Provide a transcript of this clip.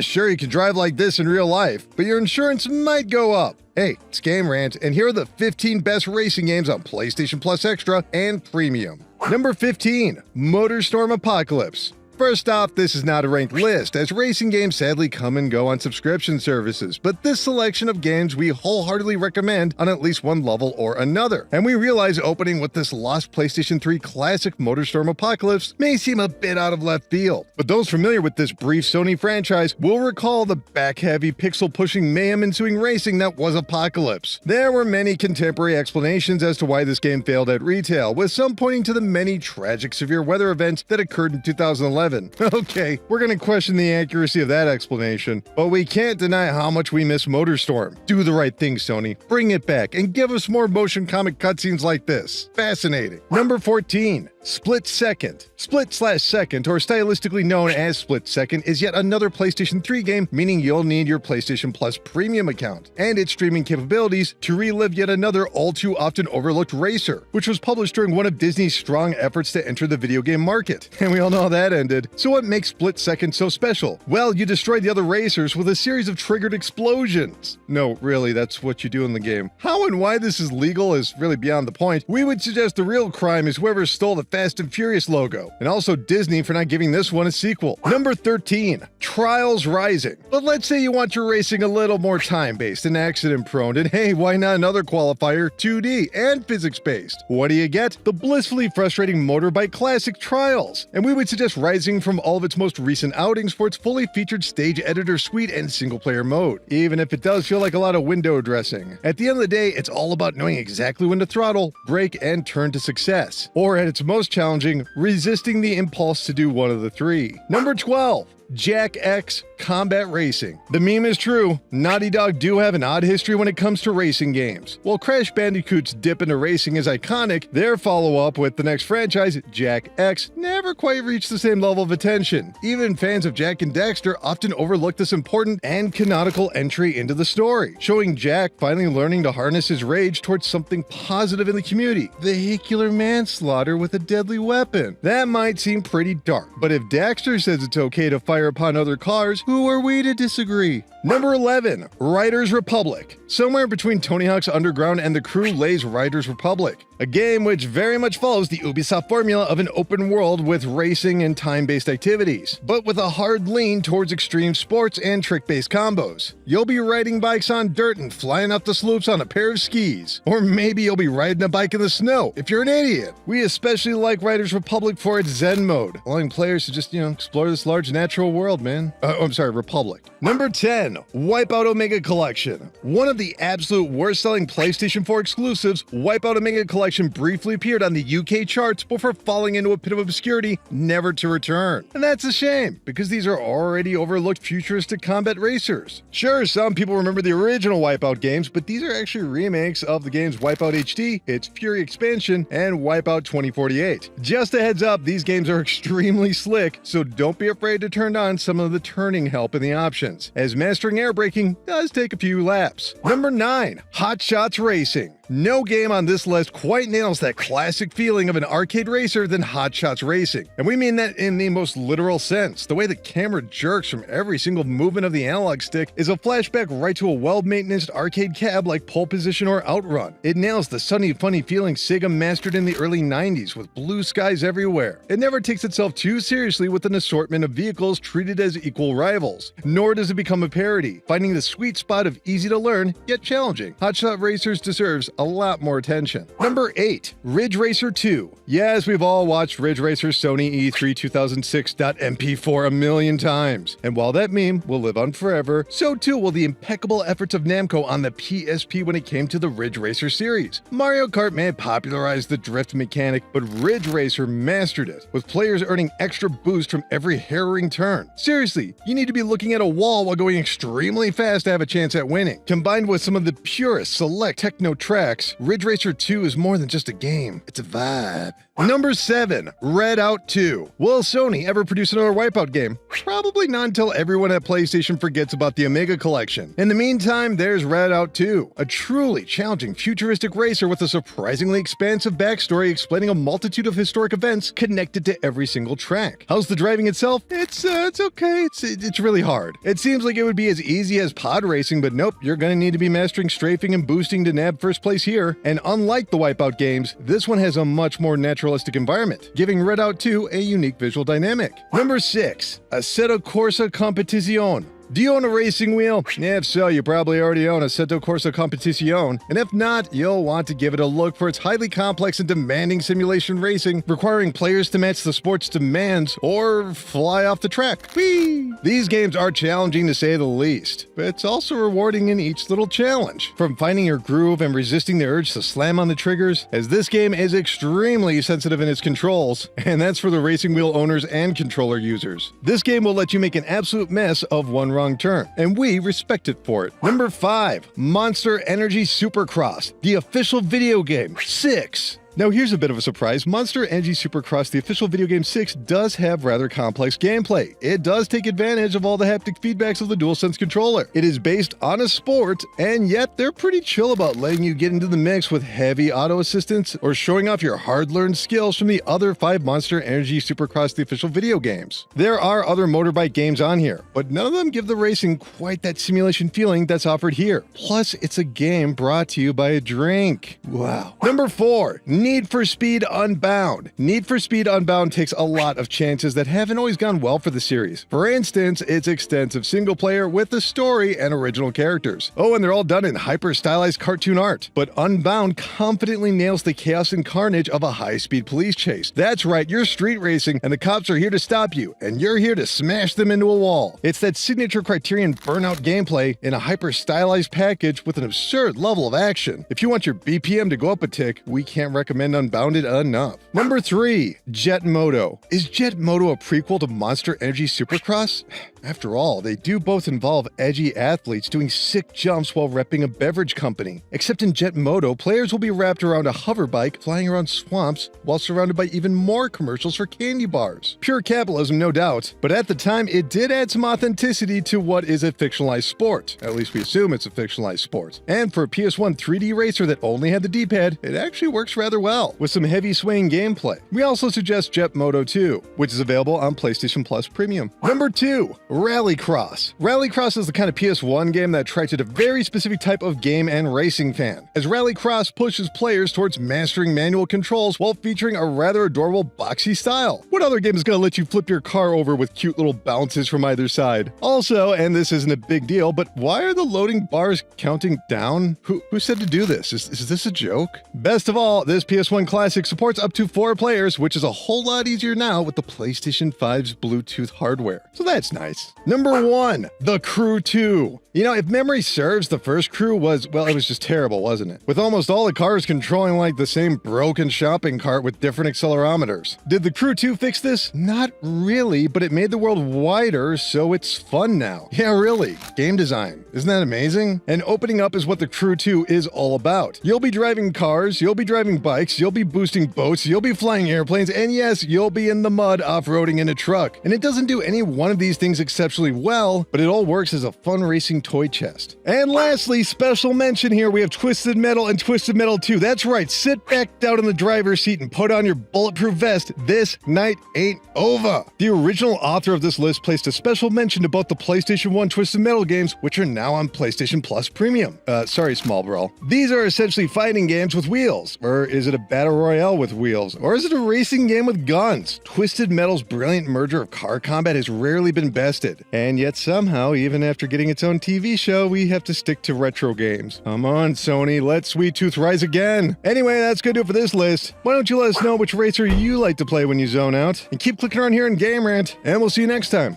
Sure, you can drive like this in real life, but your insurance might go up. Hey, it's Game Rant, and here are the 15 best racing games on PlayStation Plus Extra and Premium. Number 15, MotorStorm Apocalypse. First off, this is not a ranked list, as racing games sadly come and go on subscription services, but this selection of games we wholeheartedly recommend on at least one level or another. And we realize opening with this lost PlayStation 3 classic MotorStorm Apocalypse may seem a bit out of left field, but those familiar with this brief Sony franchise will recall the back-heavy, pixel-pushing, mayhem-ensuing racing that was Apocalypse. There were many contemporary explanations as to why this game failed at retail, with some pointing to the many tragic severe weather events that occurred in 2011. Okay, we're gonna question the accuracy of that explanation, but we can't deny how much we miss MotorStorm. Do the right thing, Sony. Bring it back and give us more motion comic cutscenes like this. Fascinating. Number 14. Split Second. Split/Second, or stylistically known as Split Second, is yet another PlayStation 3 game, meaning you'll need your PlayStation Plus Premium account and its streaming capabilities to relive yet another all-too-often overlooked racer, which was published during one of Disney's strong efforts to enter the video game market. And we all know how that ended. So what makes Split Second so special? Well, you destroy the other racers with a series of triggered explosions. No, really, that's what you do in the game. How and why this is legal is really beyond the point. We would suggest the real crime is whoever stole the Fast and Furious logo, and also Disney for not giving this one a sequel. Number 13, Trials Rising. But let's say you want your racing a little more time-based and accident-prone, and hey, why not another qualifier, 2D and physics-based? What do you get? The blissfully frustrating motorbike classic Trials. And we would suggest Rising from all of its most recent outings for its fully featured stage editor suite and single-player mode, even if it does feel like a lot of window dressing. At the end of the day, it's all about knowing exactly when to throttle, brake, and turn to success. Or at its most challenging, resisting the impulse to do one of the three. Number 12. Jack X Combat Racing. The meme is true. Naughty Dog do have an odd history when it comes to racing games. While Crash Bandicoot's dip into racing is iconic, their follow-up with the next franchise, Jack X, never quite reached the same level of attention. Even fans of Jak and Daxter often overlook this important and canonical entry into the story, showing Jack finally learning to harness his rage towards something positive in the community, vehicular manslaughter with a deadly weapon. That might seem pretty dark, but if Daxter says it's okay to fire upon other cars, who are we to disagree? Number 11, Riders Republic. Somewhere between Tony Hawk's Underground and The Crew lays Riders Republic, a game which very much follows the Ubisoft formula of an open world with racing and time-based activities, but with a hard lean towards extreme sports and trick-based combos. You'll be riding bikes on dirt and flying up the slopes on a pair of skis, or maybe you'll be riding a bike in the snow if you're an idiot. We especially like Riders Republic for its Zen mode, allowing players to just, explore this large natural world, man. Republic. Number 10, Wipeout Omega Collection. One of the absolute worst-selling PlayStation 4 exclusives, Wipeout Omega Collection briefly appeared on the UK charts before falling into a pit of obscurity, never to return. And that's a shame, because these are already overlooked futuristic combat racers. Sure, some people remember the original Wipeout games, but these are actually remakes of the games Wipeout HD, its Fury expansion, and Wipeout 2048. Just a heads up, these games are extremely slick, so don't be afraid to turn on some of the turning help in the options, as mastering air braking does take a few laps. Number 9, Hot Shots Racing. No game on this list quite nails that classic feeling of an arcade racer than Hot Shots Racing. And we mean that in the most literal sense. The way the camera jerks from every single movement of the analog stick is a flashback right to a well-maintained arcade cab like Pole Position or Outrun. It nails the sunny, funny feeling Sega mastered in the early 90s with blue skies everywhere. It never takes itself too seriously with an assortment of vehicles treated as equal rivals, nor does it become a parody, finding the sweet spot of easy to learn yet challenging. Hot Shot Racers deserves a lot more attention. Number 8, Ridge Racer 2. Yes, we've all watched Ridge Racer Sony E3 2006.mp4 a million times. And while that meme will live on forever, so too will the impeccable efforts of Namco on the PSP when it came to the Ridge Racer series. Mario Kart may have popularized the drift mechanic, but Ridge Racer mastered it, with players earning extra boost from every harrowing turn. Seriously, you need to be looking at a wall while going extremely fast to have a chance at winning. Combined with some of the purest select techno trash tracks, Ridge Racer 2 is more than just a game, it's a vibe. Number 7. Redout 2. Will Sony ever produce another Wipeout game? Probably not until everyone at PlayStation forgets about the Omega Collection. In the meantime, there's Redout 2, a truly challenging futuristic racer with a surprisingly expansive backstory explaining a multitude of historic events connected to every single track. How's the driving itself? It's okay. It's really hard. It seems like it would be as easy as pod racing, but nope, you're gonna need to be mastering strafing and boosting to nab first place here. And unlike the Wipeout games, this one has a much more naturalistic environment, giving Redout 2 a unique visual dynamic. Number 6. Assetto Corsa Competizione. Do you own a racing wheel? If so, you probably already own Assetto Corsa Competizione, and if not, you'll want to give it a look for its highly complex and demanding simulation racing, requiring players to match the sport's demands or fly off the track. Whee! These games are challenging to say the least, but it's also rewarding in each little challenge. From finding your groove and resisting the urge to slam on the triggers, as this game is extremely sensitive in its controls, and that's for the racing wheel owners and controller users. This game will let you make an absolute mess of one wrong turn, and we respect it for it. Number 5. Monster Energy Supercross, the official video game. 6. Now here's a bit of a surprise. Monster Energy Supercross, the official video game 6, does have rather complex gameplay. It does take advantage of all the haptic feedbacks of the DualSense controller. It is based on a sport, and yet they're pretty chill about letting you get into the mix with heavy auto assistance or showing off your hard-learned skills from the other 5 Monster Energy Supercross, the official video games. There are other motorbike games on here, but none of them give the racing quite that simulation feeling that's offered here. Plus, it's a game brought to you by a drink. Wow. Number 4. Need for Speed Unbound. Need for Speed Unbound takes a lot of chances that haven't always gone well for the series. For instance, it's extensive single player with a story and original characters. Oh, and they're all done in hyper-stylized cartoon art. But Unbound confidently nails the chaos and carnage of a high-speed police chase. That's right, you're street racing, and the cops are here to stop you, and you're here to smash them into a wall. It's that signature Criterion Burnout gameplay in a hyper-stylized package with an absurd level of action. If you want your BPM to go up a tick, we can't recommend Unbounded enough. Number 3. Jet Moto. Is Jet Moto a prequel to Monster Energy Supercross? After all, they do both involve edgy athletes doing sick jumps while repping a beverage company. Except in Jet Moto, players will be wrapped around a hover bike, flying around swamps, while surrounded by even more commercials for candy bars. Pure capitalism, no doubt, but at the time, it did add some authenticity to what is a fictionalized sport. At least we assume it's a fictionalized sport. And for a PS1 3D racer that only had the D-pad, it actually works rather well, with some heavy swaying gameplay. We also suggest Jet Moto 2, which is available on PlayStation Plus Premium. Number 2. Rallycross. Rallycross is the kind of PS1 game that attracted a very specific type of game and racing fan, as Rallycross pushes players towards mastering manual controls while featuring a rather adorable boxy style. What other game is going to let you flip your car over with cute little bounces from either side? Also, and this isn't a big deal, but why are the loading bars counting down? Who said to do this? Is this a joke? Best of all, this PS1 classic supports up to 4 players, which is a whole lot easier now with the PlayStation 5's Bluetooth hardware. So that's nice. Number 1. The Crew 2. You know, if memory serves, the first Crew was, well, it was just terrible, wasn't it? With almost all the cars controlling like the same broken shopping cart with different accelerometers. Did the Crew 2 fix this? Not really, but it made the world wider, so it's fun now. Yeah, really. Game design. Isn't that amazing? And opening up is what the Crew 2 is all about. You'll be driving cars, you'll be driving bikes, you'll be boosting boats, you'll be flying airplanes, and yes, you'll be in the mud off-roading in a truck. And it doesn't do any one of these things exceptionally well, but it all works as a fun racing toy chest. And lastly, special mention here, we have Twisted Metal and Twisted Metal 2. That's right, sit back down in the driver's seat and put on your bulletproof vest. This night ain't over. The original author of this list placed a special mention to both the PlayStation 1 Twisted Metal games, which are now on PlayStation Plus Premium. Sorry, Small Brawl. These are essentially fighting games with wheels. Or is it a battle royale with wheels? Or is it a racing game with guns? Twisted Metal's brilliant merger of car combat has rarely been bested. And yet somehow, even after getting its own TV show, we have to stick to retro games. Come on, Sony, let Sweet Tooth rise again. Anyway, that's gonna do it for this list. Why don't you let us know which racer you like to play when you zone out? And keep clicking around here in Game Rant, and we'll see you next time.